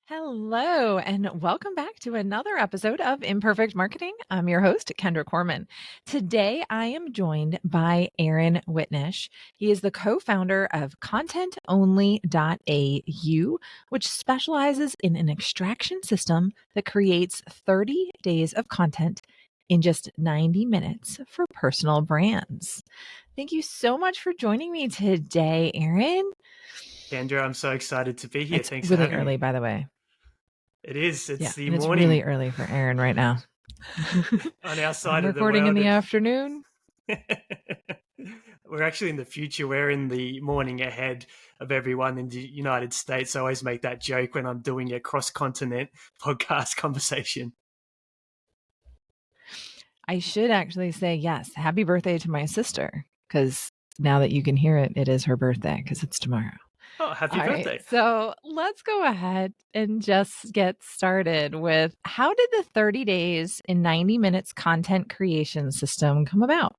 Hello, and welcome back to another episode of Imperfect Marketing. I'm your host, Kendra Corman. Today, I am joined by Aaron Witnish. He is the co founder of contentonly.au, which specializes in an extraction system that creates 30 days of content in just 90 minutes for personal brands. Thank you so much for joining me today, Aaron. Kendra, I'm so excited to be here. It's Thanks for really having early, me. by the way. It is. Yeah, It's the and it's really morning early for Aaron right now. on our I'm side of the recording in world. the afternoon. We're actually in the future. We're in the morning ahead of everyone in the United States. I always make that joke when I'm doing a cross-continent podcast conversation. I should actually say yes. Happy birthday to my sister, because now that you can hear it, it is her birthday because it's tomorrow. Oh, happy All right. birthday. So let's go ahead and just get started with how did the 30 days in 90 minutes content creation system come about?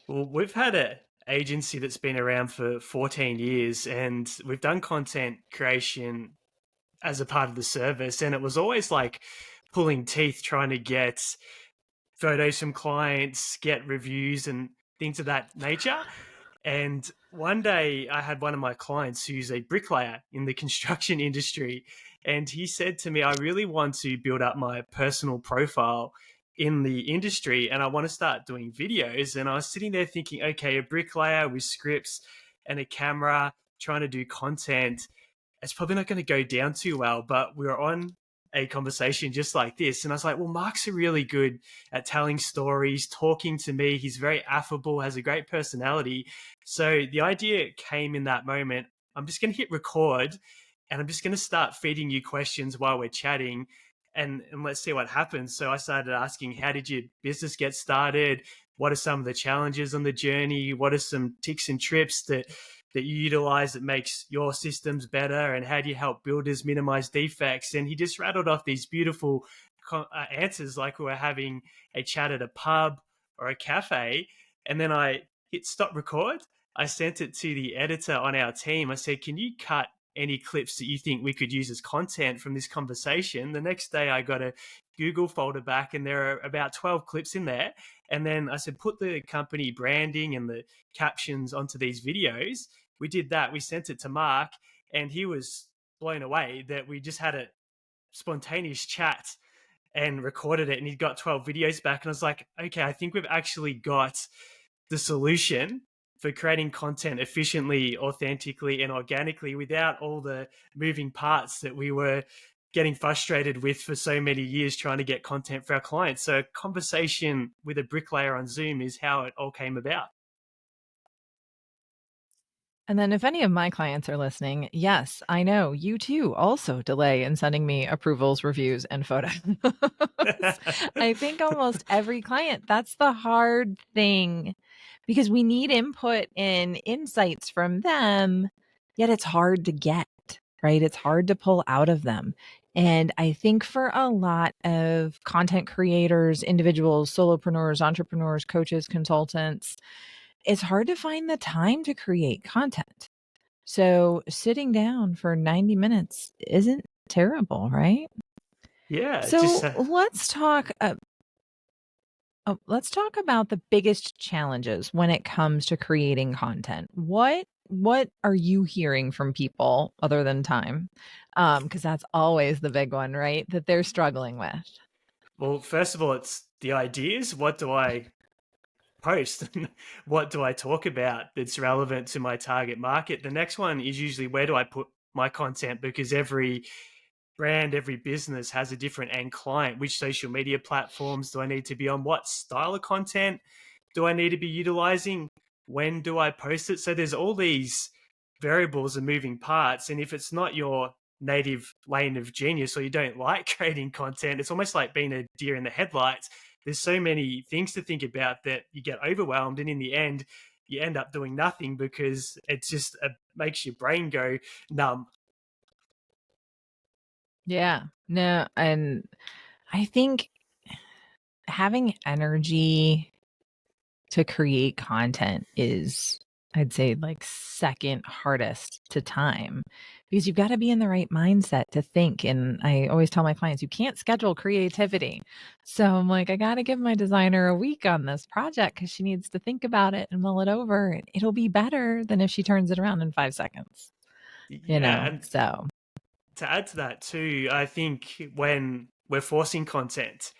Well, we've had an agency that's been around for 14 years and we've done content creation as a part of the service. And it was always like pulling teeth trying to get photos from clients, get reviews and things of that nature. And one day I had one of my clients who's a bricklayer in the construction industry. And he said to me, I really want to build up my personal profile in the industry and I want to start doing videos. And I was sitting there thinking, okay, a bricklayer with scripts and a camera trying to do content, it's probably not going to go down too well. But we were on a conversation just like this. And I was like, well, Mark's really good at telling stories, talking to me. He's very affable, has a great personality. So the idea came in that moment. I'm just going to hit record and I'm just going to start feeding you questions while we're chatting. And let's see what happens. So I started asking, how did your business get started? What are some of the challenges on the journey? What are some ticks and trips that you utilize that makes your systems better, and how do you help builders minimize defects? And he just rattled off these beautiful answers like we were having a chat at a pub or a cafe. And then I hit stop record. I sent it to the editor on our team. I said, can you cut any clips that you think we could use as content from this conversation? The next day I got a Google folder back and there are about 12 clips in there. And then I said, put the company branding and the captions onto these videos. We did that. We sent it to Mark and he was blown away that we just had a spontaneous chat and recorded it and he got 12 videos back. And I was like, okay, I think we've actually got the solution for creating content efficiently, authentically, and organically without all the moving parts that we were getting frustrated with for so many years trying to get content for our clients. So a conversation with a bricklayer on Zoom is how it all came about. And then if any of my clients are listening, yes, I know you too also delay in sending me approvals, reviews, and photos. I think almost every client, that's the hard thing because we need input and insights from them, yet it's hard to get, right? It's hard to pull out of them. And I think for a lot of content creators, individuals, solopreneurs, entrepreneurs, coaches, consultants, it's hard to find the time to create content. So sitting down for 90 minutes isn't terrible, right? Yeah, just So let's talk about the biggest challenges when it comes to creating content. What are you hearing from people other than time? Because that's always the big one, right? That they're struggling with. well, first of all, it's the ideas. What do I post? What do I talk about that's relevant to my target market? The next one is usually where do I put my content, because every brand, every business has a different end client. Which social media platforms do I need to be on? What style of content do I need to be utilizing? When do I post it? So there's all these variables and moving parts. And if it's not your native lane of genius or you don't like creating content, it's almost like being a deer in the headlights. There's so many things to think about that you get overwhelmed. And in the end, you end up doing nothing because it's just makes your brain go numb. Yeah. No, and I think having energy to create content is, I'd say, like second hardest to time because you've got to be in the right mindset to think. And I always tell my clients, you can't schedule creativity. So I'm like, I got to give my designer a week on this project because she needs to think about it and mull it over. And it'll be better than if she turns it around in 5 seconds, Yeah, and So to add to that too, I think when we're forcing content,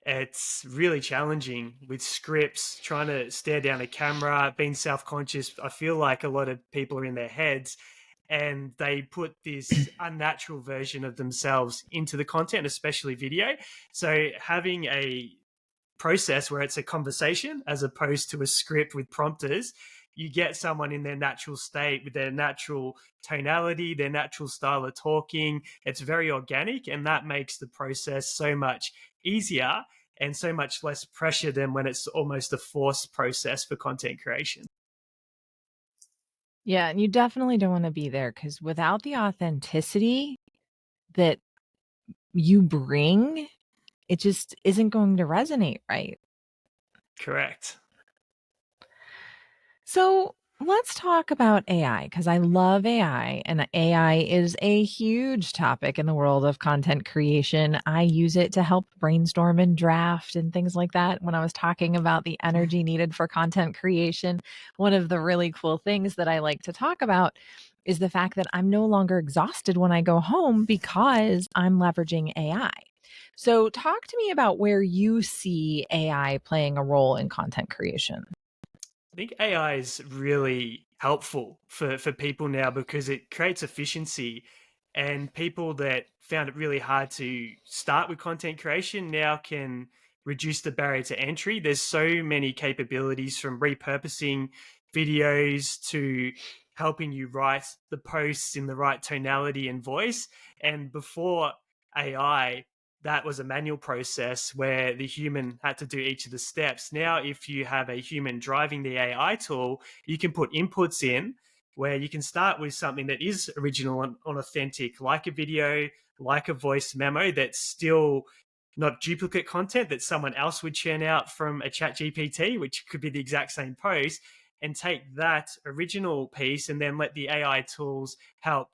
it's really challenging with scripts, trying to stare down a camera, being self conscious. I feel like a lot of people are in their heads and they put this unnatural version of themselves into the content, especially video. So having a process where it's a conversation as opposed to a script with prompters, you get someone in their natural state with their natural tonality, their natural style of talking. It's very organic, and that makes the process so much easier and so much less pressure than when it's almost a forced process for content creation. yeah, and you definitely don't want to be there because without the authenticity that you bring, it just isn't going to resonate right. Correct. So let's talk about AI because I love AI, and AI is a huge topic in the world of content creation. I use it to help brainstorm and draft and things like that. When I was talking about the energy needed for content creation, one of the really cool things that I like to talk about is the fact that I'm no longer exhausted when I go home because I'm leveraging AI. So, talk to me about where you see AI playing a role in content creation. I think AI is really helpful for people now because it creates efficiency, and people that found it really hard to start with content creation now can reduce the barrier to entry. There's so many capabilities from repurposing videos to helping you write the posts in the right tonality and voice. And before AI, that was a manual process where the human had to do each of the steps. Now, if you have a human driving the AI tool, you can put inputs in where you can start with something that is original and authentic, like a video, like a voice memo that's still not duplicate content that someone else would churn out from a chat GPT, which could be the exact same post, and take that original piece and then let the AI tools help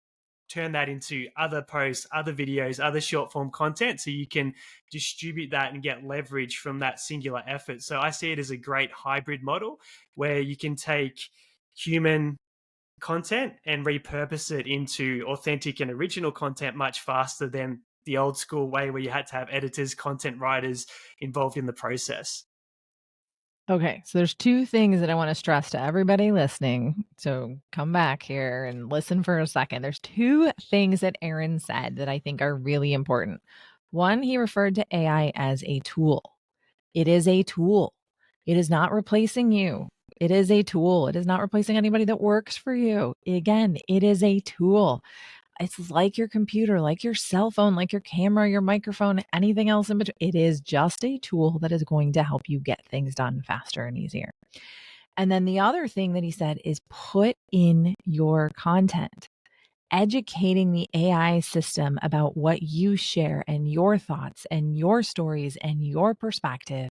turn that into other posts, other videos, other short form content so you can distribute that and get leverage from that singular effort. So I see it as a great hybrid model where you can take human content and repurpose it into authentic and original content much faster than the old school way where you had to have editors, content writers involved in the process. Okay, so there's two things that I want to stress to everybody listening. So come back here and listen for a second. There's two things that Aaron said that I think are really important. One, he referred to AI as a tool. It is a tool. It is not replacing you. It is a tool. It is not replacing anybody that works for you. Again, it is a tool. It's like your computer, like your cell phone, like your camera, your microphone, anything else in between. It is just a tool that is going to help you get things done faster and easier. And then the other thing that he said is put in your content, educating the AI system about what you share and your thoughts and your stories and your perspective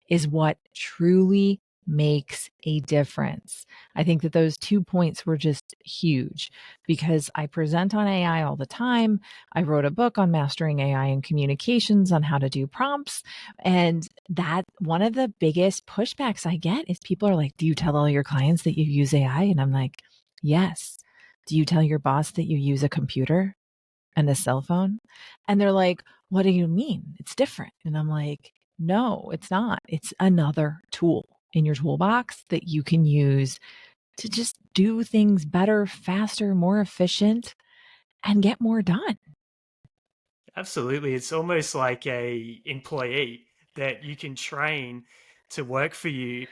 is what truly makes a difference. I think that those 2 points were just huge because I present on AI all the time. I wrote a book on mastering AI and communications on how to do prompts. And that one of the biggest pushbacks I get is people are like, "Do you tell all your clients that you use AI?" And I'm like, "Yes." "Do you tell your boss that you use a computer and a cell phone?" And they're like, "What do you mean? It's different." And I'm like, "No, it's not. It's another tool in your toolbox that you can use to just do things better, faster, more efficient, and get more done." Absolutely. It's almost like a employee that you can train to work for you,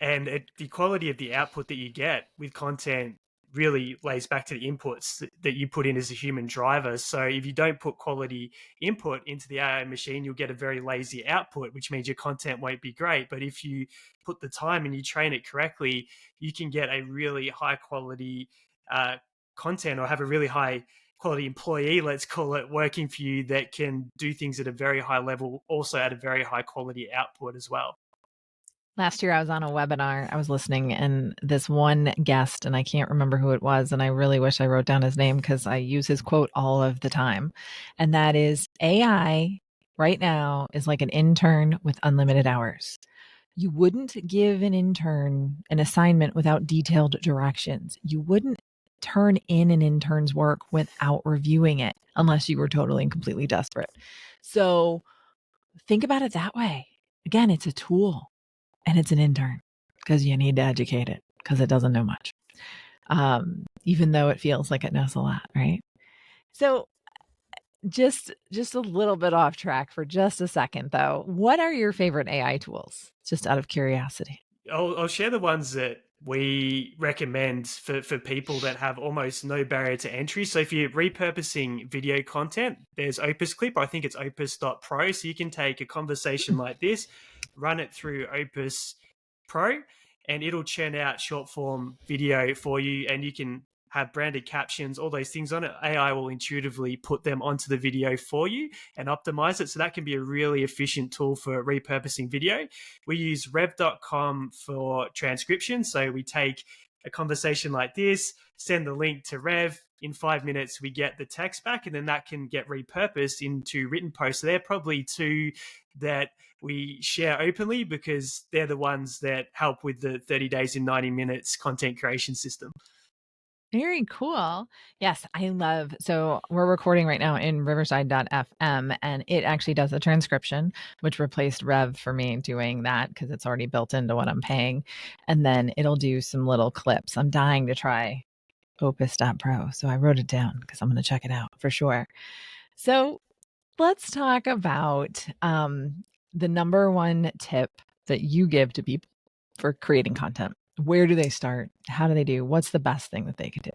and the quality of the output that you get with content really lays back to the inputs that you put in as a human driver. So if you don't put quality input into the AI machine, you'll get a very lazy output, which means your content won't be great. But if you put the time and you train it correctly, you can get a really high quality uh, content, or have a really high quality employee, let's call it, working for you that can do things at a very high level, also at a very high quality output as well. Last year, I was on a webinar. I was listening, and this one guest, and I can't remember who it was, and I really wish I wrote down his name because I use his quote all of the time. And that is AI right now is like an intern with unlimited hours. You wouldn't give an intern an assignment without detailed directions. You wouldn't turn in an intern's work without reviewing it unless you were totally and completely desperate. So think about it that way. Again, it's a tool and it's an intern because you need to educate it because it doesn't know much, even though it feels like it knows a lot, right? So just a little bit off track for just a second, though. What are your favorite AI tools? Just out of curiosity. I'll share the ones that we recommend for people that have almost no barrier to entry. So if you're repurposing video content, there's Opus Clip. I think it's opus.pro. So you can take a conversation like this, run it through Opus Pro, and it'll churn out short form video for you, and you can have branded captions, all those things on it. AI will intuitively put them onto the video for you and optimize it. So that can be a really efficient tool for repurposing video. We use rev.com for transcription. So we take a conversation like this, send the link to Rev. In 5 minutes, we get the text back, and then that can get repurposed into written posts. So they're probably two that we share openly because they're the ones that help with the 30 days in 90 minutes content creation system. Very cool. Yes, I love. So we're recording right now in riverside.fm, and it actually does a transcription, which replaced Rev for me doing that because it's already built into what I'm paying. And then it'll do some little clips. I'm dying to try opus.pro. So I wrote it down because I'm going to check it out for sure. So let's talk about the number one tip that you give to people for creating content. Where do they start? How do they do? What's the best thing that they could do?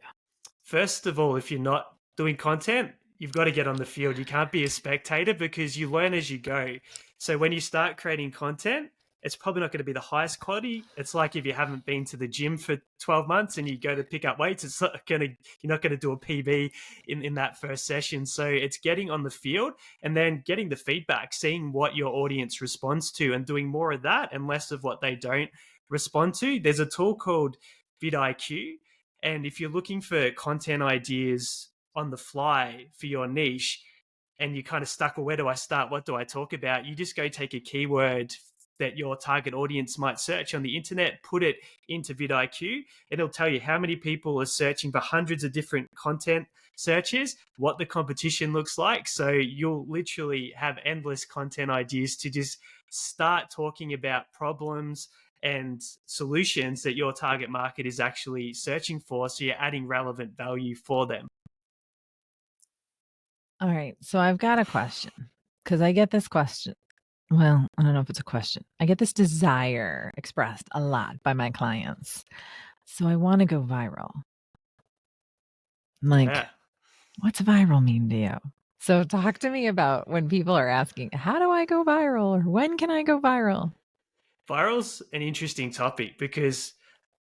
First of all, if you're not doing content, you've got to get on the field. You can't be a spectator because you learn as you go. So when you start creating content, it's probably not going to be the highest quality. It's like if you haven't been to the gym for 12 months and you go to pick up weights, it's not going to, you're not going to do a PB in that first session. So it's getting on the field and then getting the feedback, seeing what your audience responds to and doing more of that and less of what they don't respond to. There's a tool called vidIQ. And if you're looking for content ideas on the fly for your niche and you're kind of stuck, well, where do I start? What do I talk about? You just go take a keyword that your target audience might search on the internet, put it into vidIQ, and it'll tell you how many people are searching for hundreds of different content searches, what the competition looks like. So you'll literally have endless content ideas to just start talking about problems and solutions that your target market is actually searching for. So you're adding relevant value for them. All right. So I've got a question because I get this question. Well, I don't know if it's a question. I get this desire expressed a lot by my clients. So I want to go viral. Like, Yeah. what's viral mean to you? So talk to me about when people are asking, how do I go viral or when can I go viral? Viral's an interesting topic because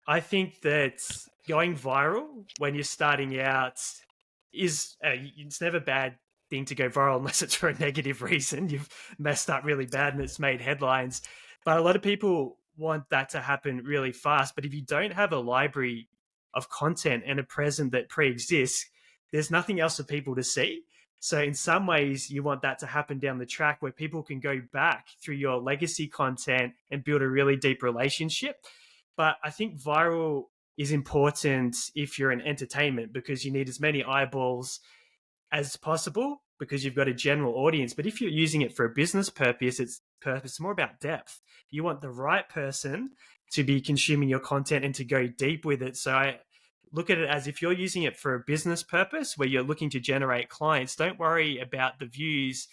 I think that going viral when you're starting out is it's never a bad thing to go viral unless it's for a negative reason. You've messed up really bad and it's made headlines. But a lot of people want that to happen really fast. But if you don't have a library of content and a present that pre-exists, there's nothing else for people to see. So in some ways, you want that to happen down the track where people can go back through your legacy content and build a really deep relationship. But I think viral is important if you're in entertainment because you need as many eyeballs as possible because you've got a general audience. But if you're using it for a business purpose, it's more about depth. You want the right person to be consuming your content and to go deep with it. So I look at it as if you're using it for a business purpose where you're looking to generate clients, don't worry about the views,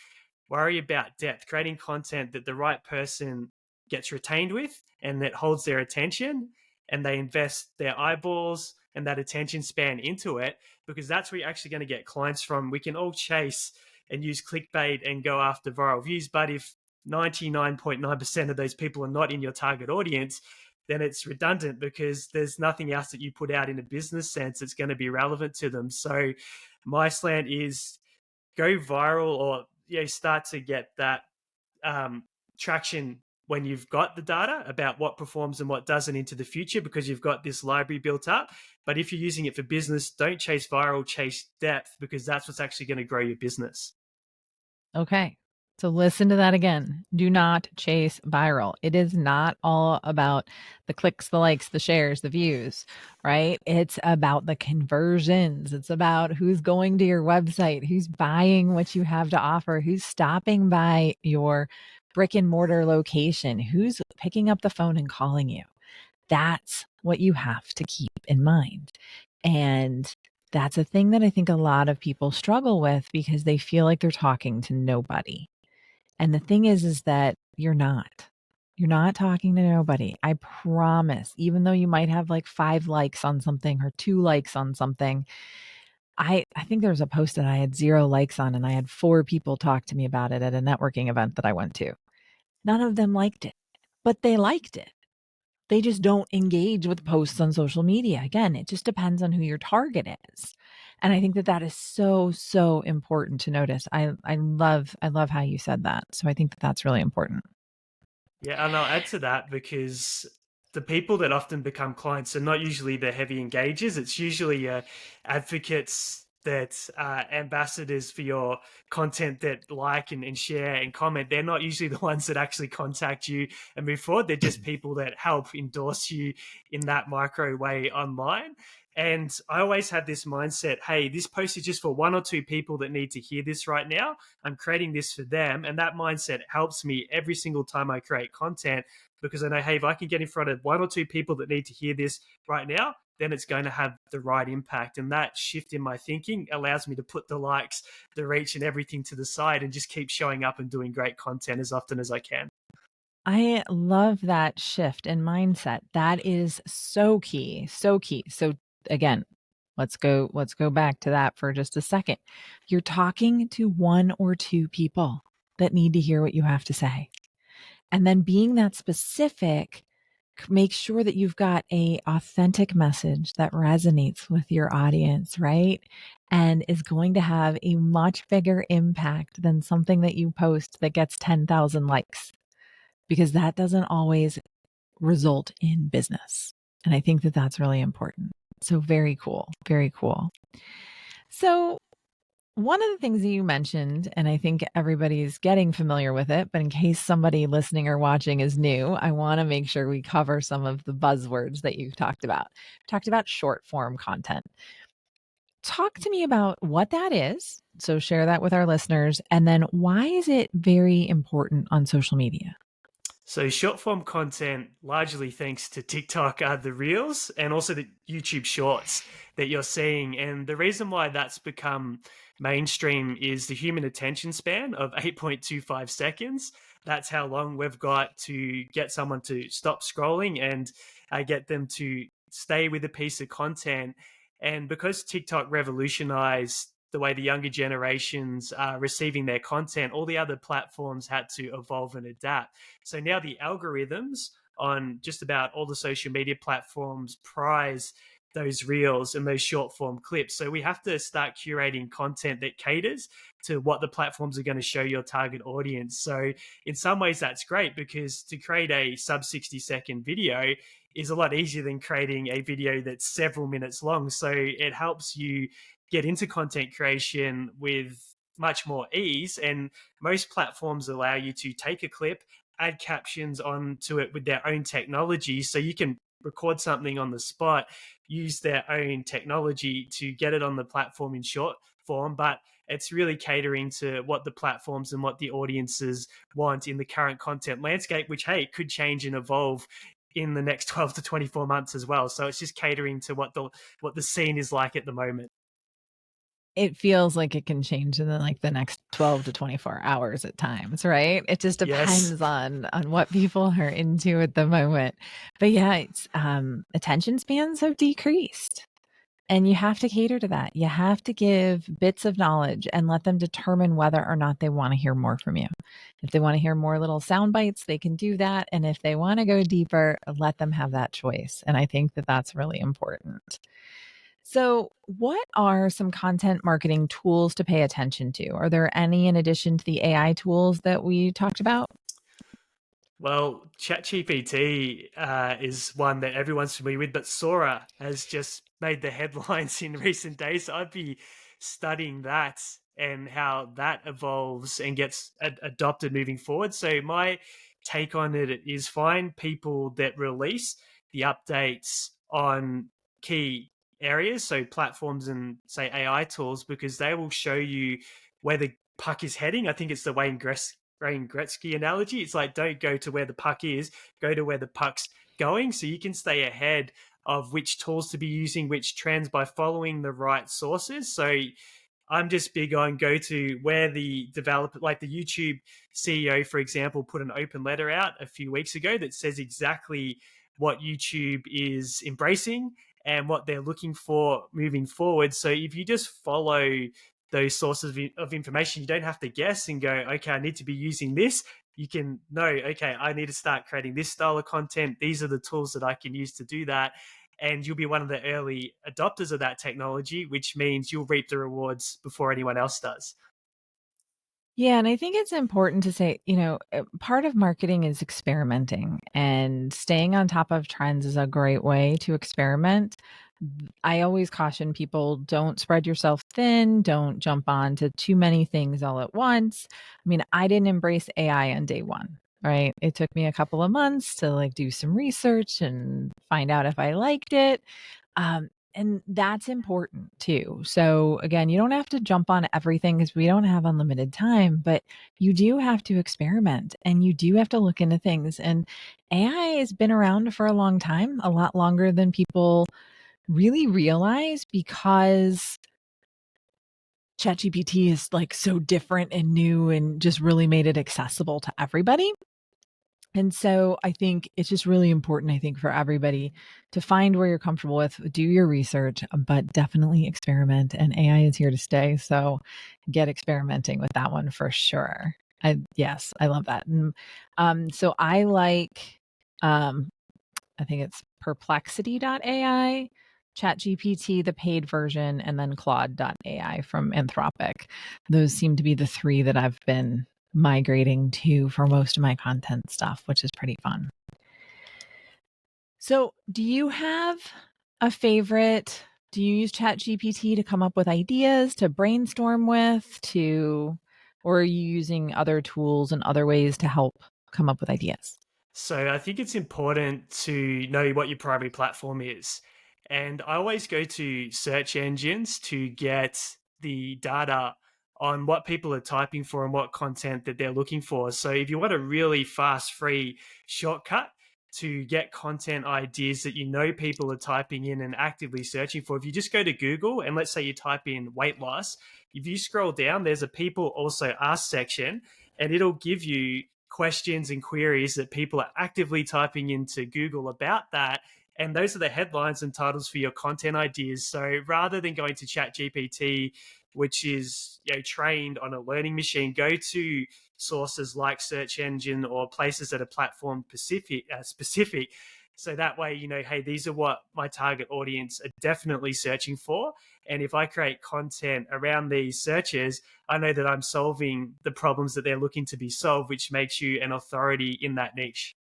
worry about depth, creating content that the right person gets retained with and that holds their attention and they invest their eyeballs and that attention span into it, because that's where you're actually going to get clients from. We can all chase and use clickbait and go after viral views, but if 99.9% of those people are not in your target audience, then it's redundant because there's nothing else that you put out in a business sense that's going to be relevant to them. So my slant is go viral or start to get that traction when you've got the data about what performs and what doesn't into the future, because you've got this library built up. But if you're using it for business, don't chase viral, chase depth, because that's what's actually going to grow your business. Okay. So listen to that again. Do not chase viral. It is not all about the clicks, the likes, the shares, the views, right? It's about the conversions. It's about who's going to your website, who's buying what you have to offer, who's stopping by your brick and mortar location, who's picking up the phone and calling you. That's what you have to keep in mind. And that's a thing that I think a lot of people struggle with because they feel like they're talking to nobody. And the thing is that you're not. You're not talking to nobody. I promise. Even though you might have like 5 likes on something or 2 likes on something, I think there was a post that I had 0 likes on and I had 4 people talk to me about it at a networking event that I went to. None of them liked it, but they liked it. They just don't engage with posts on social media. Again, it just depends on who your target is. And I think that that is so, so important to notice. I love how you said that. So I think that that's really important. Yeah, and I'll add to that because the people that often become clients are not usually the heavy engagers. It's usually advocates that ambassadors for your content that like and share and comment. They're not usually the ones that actually contact you and move forward. They're just people that help endorse you in that micro way online. And I always had this mindset, hey, this post is just for 1 or 2 people that need to hear this right now. I'm creating this for them. And that mindset helps me every single time I create content, because I know, hey, if I can get in front of 1 or 2 people that need to hear this right now, then it's going to have the right impact. And that shift in my thinking allows me to put the likes, the reach, and everything to the side and just keep showing up and doing great content as often as I can. I love that shift in mindset. That is so key, so key. So again, let's go back to that for just a second. You're talking to 1 or 2 people that need to hear what you have to say. And then being that specific, make sure that you've got a authentic message that resonates with your audience, right? And is going to have a much bigger impact than something that you post that gets 10,000 likes, because that doesn't always result in business. And I think that that's really important. So very cool. Very cool. So one of the things that you mentioned, and I think everybody's getting familiar with it, but in case somebody listening or watching is new, I want to make sure we cover some of the buzzwords that you've talked about. Talked about short form content. Talk to me about what that is. So share that with our listeners. And then why is it very important on social media? So short form content, largely thanks to TikTok, are the reels and also the YouTube shorts that you're seeing. And the reason why that's become mainstream is the human attention span of 8.25 seconds. That's how long we've got to get someone to stop scrolling and get them to stay with a piece of content. And because TikTok revolutionized the way the younger generations are receiving their content, all the other platforms had to evolve and adapt. So now the algorithms on just about all the social media platforms prize those reels and those short form clips. So we have to start curating content that caters to what the platforms are going to show your target audience. So in some ways that's great, because to create a sub 60-second video is a lot easier than creating a video that's several minutes long. So it helps you get into content creation with much more ease. And most platforms allow you to take a clip, add captions onto it with their own technology. So you can record something on the spot, use their own technology to get it on the platform in short form. But it's really catering to what the platforms and what the audiences want in the current content landscape, which, hey, could change and evolve in the next 12 to 24 months as well. So it's just catering to what the scene is like at the moment. It feels like it can change in the next 12 to 24 hours at times, right? It just Yes. depends on what people are into at the moment. But yeah, it's attention spans have decreased. And you have to cater to that. You have to give bits of knowledge and let them determine whether or not they want to hear more from you. If they want to hear more little sound bites, they can do that. And if they want to go deeper, let them have that choice. And I think that that's really important. So, what are some content marketing tools to pay attention to? Are there any in addition to the AI tools that we talked about? Well, ChatGPT is one that everyone's familiar with, but Sora has just made the headlines in recent days. So I'd be studying that and how that evolves and gets adopted moving forward. So my take on it is find people that release the updates on key areas, so platforms and say AI tools, because they will show you where the puck is heading. I think it's the Wayne Gretzky analogy. It's like, don't go to where the puck is, go to where the puck's going. So you can stay ahead of which tools to be using, which trends by following the right sources. So I'm just big on go to where the developer, like the YouTube CEO, for example, put an open letter out a few weeks ago that says exactly what YouTube is embracing and what they're looking for moving forward. So if you just follow those sources of information, you don't have to guess and go, okay, I need to be using this. You can know, okay, I need to start creating this style of content. These are the tools that I can use to do that. And you'll be one of the early adopters of that technology, which means you'll reap the rewards before anyone else does. Yeah, and I think it's important to say, part of marketing is experimenting, and staying on top of trends is a great way to experiment. I always caution people, don't spread yourself thin, don't jump on to too many things all at once. I mean, I didn't embrace AI on day one, right? It took me a couple of months to like do some research and find out if I liked it. And that's important too. So again, you don't have to jump on everything because we don't have unlimited time, but you do have to experiment and you do have to look into things. And AI has been around for a long time, a lot longer than people really realize, because ChatGPT is like so different and new and just really made it accessible to everybody. And so I think it's just really important, I think, for everybody to find where you're comfortable with, do your research, but definitely experiment. And AI is here to stay. So get experimenting with that one for sure. Yes, I love that. And so I like, um, I think it's perplexity.ai, ChatGPT, the paid version, and then Claude.ai from Anthropic. Those seem to be the three that I've been migrating to for most of my content stuff, which is pretty fun. So, do you have a favorite? Do you use ChatGPT to come up with ideas, to brainstorm with, or are you using other tools and other ways to help come up with ideas? So I think it's important to know what your primary platform is. And I always go to search engines to get the data on what people are typing for and what content that they're looking for. So if you want a really fast, free shortcut to get content ideas that you know people are typing in and actively searching for, if you just go to Google and let's say you type in weight loss, if you scroll down, there's a people also ask section and it'll give you questions and queries that people are actively typing into Google about that. And those are the headlines and titles for your content ideas. So rather than going to ChatGPT, which is trained on a learning machine, go to sources like search engine or places that are platform specific. So that way, hey, these are what my target audience are definitely searching for. And if I create content around these searches, I know that I'm solving the problems that they're looking to be solved, which makes you an authority in that niche.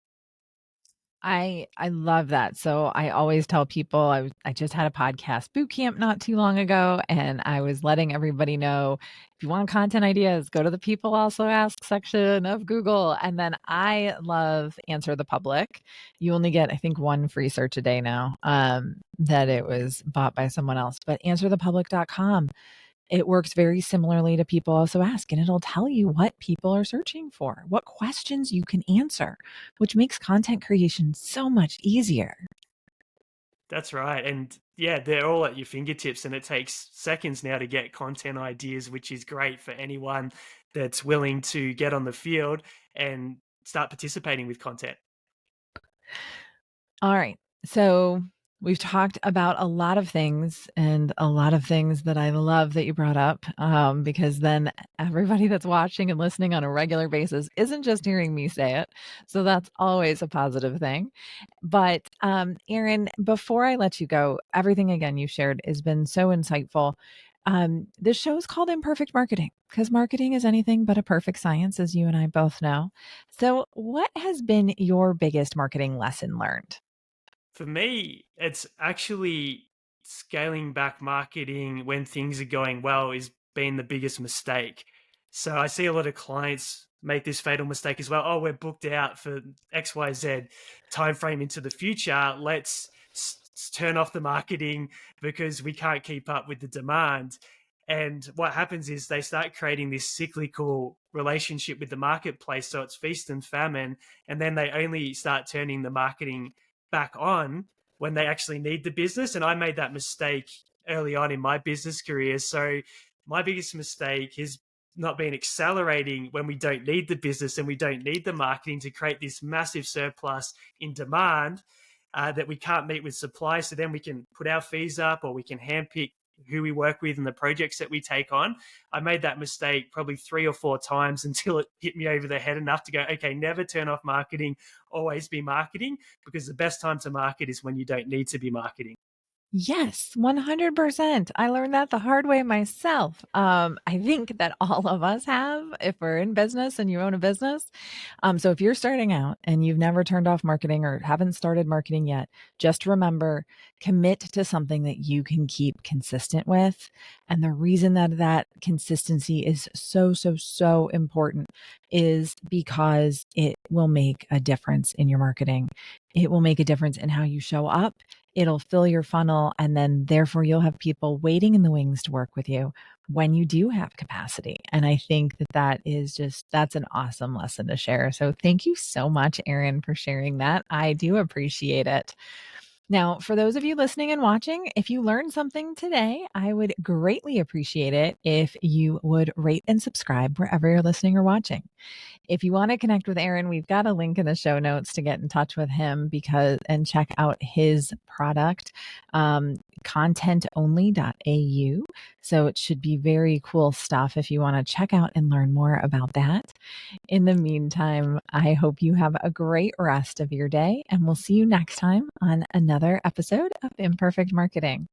I love that. So I always tell people, I just had a podcast boot camp not too long ago, and I was letting everybody know, if you want content ideas, go to the people also ask section of Google. And then I love Answer the Public. You only get, I think, one free search a day now, that it was bought by someone else, but answerthepublic.com, it works very similarly to People Also Ask, and it'll tell you what people are searching for, what questions you can answer, which makes content creation so much easier. That's right. And yeah, they're all at your fingertips, and it takes seconds now to get content ideas, which is great for anyone that's willing to get on the field and start participating with content. All right. So we've talked about a lot of things, and a lot of things that I love that you brought up, because then everybody that's watching and listening on a regular basis isn't just hearing me say it. So that's always a positive thing. But Aaron, before I let you go, everything again you shared has been so insightful. The show's called Imperfect Marketing because marketing is anything but a perfect science, as you and I both know. So, what has been your biggest marketing lesson learned? For me, it's actually scaling back marketing when things are going well is been the biggest mistake. So I see a lot of clients make this fatal mistake as well. Oh, we're booked out for XYZ time frame into the future. Let's turn off the marketing because we can't keep up with the demand. And what happens is they start creating this cyclical relationship with the marketplace. So it's feast and famine. And then they only start turning the marketing back on when they actually need the business. And I made that mistake early on in my business career. So my biggest mistake has not been accelerating when we don't need the business and we don't need the marketing to create this massive surplus in demand that we can't meet with supply. So then we can put our fees up or we can handpick who we work with and the projects that we take on. I made that mistake probably 3 or 4 times until it hit me over the head enough to go, okay, never turn off marketing, always be marketing, because the best time to market is when you don't need to be marketing. Yes, 100%. I learned that the hard way myself. I think that all of us have if we're in business and you own a business. So if you're starting out and you've never turned off marketing or haven't started marketing yet, just remember, commit to something that you can keep consistent with. And the reason that that consistency is so, so, so important is because it will make a difference in your marketing. It will make a difference in how you show up. It'll fill your funnel, and then therefore you'll have people waiting in the wings to work with you when you do have capacity. And I think that that is just, that's an awesome lesson to share. So thank you so much, Aaron, for sharing that. I do appreciate it. Now, for those of you listening and watching, if you learned something today, I would greatly appreciate it if you would rate and subscribe wherever you're listening or watching. If you want to connect with Aaron, we've got a link in the show notes to get in touch with him because and check out his product, contentonly.au. So it should be very cool stuff if you want to check out and learn more about that. In the meantime, I hope you have a great rest of your day, and we'll see you next time on another episode of Imperfect Marketing.